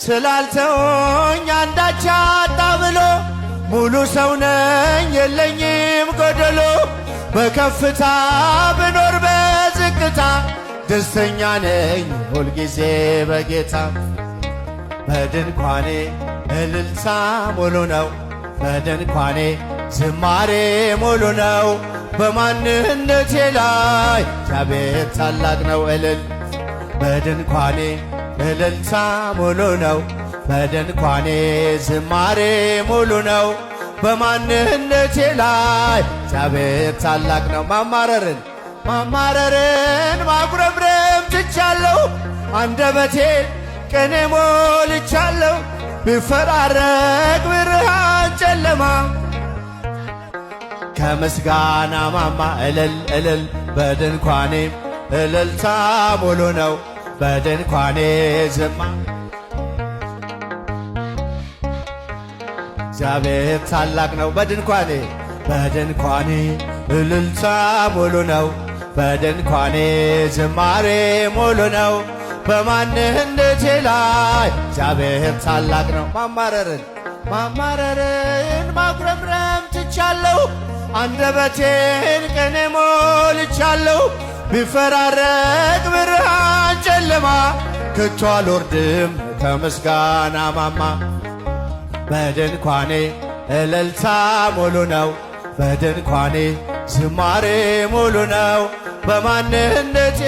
ስላልተወኝ አንዳች አጣ ብሎ ሙሉ ሰው ነኝ የለኝም ጎደሎ። በከፍታ ብኖር በዝቅታ ደስተኛ ነኝ ሁልጊዜ በጌታ። በድንኳኔ እልልታ ሙሉ ነው፣ በድንኳኔ ዝማሬ ሙሉ ነው። በማንነቴ ላይ እግዚአብሔር ታላቅ ነው እልል። በድንኳኔ እልልታ ሙሉ ነው፣ በድንኳኔ ዝማሬ ሙሉ ነው። በማንነቴ ላይ እግዚአብሔር ታላቅ ነው። ማማረርን ማጉረምረም ትቻለሁ፣ አንደበቴን ቅኔ ሞልቻለሁ። ቢፈራረቅ ብርሃን ጨለማ ከምስጋና ማማ እልል እልል። በድንኳኔ እልልታ ሙሉ ነው፣ በድንኳኔ ዝማ እግዚአብሔር ታላቅ ነው። በድንኳኔ እልልታ ሙሉ ነው፣ በድንኳኔ ዝማሬ ሙሉ ነው። በማንነቴ ላይ እግዚአብሔር ታላቅ ነው። ማማረርን ማጉረምረም ትቻለሁ፣ አንደበቴን ቅኔ ሞልቻለሁ። ቢፈራረቅ ብርሃን ጨለማ ከቶ አልወርድም ከምስጋና ማማ። በድንኳኔ እልልታ ሙሉ ነው፣ በድንኳኔ ዝማሬ ሙሉ ነው። በማንነቴ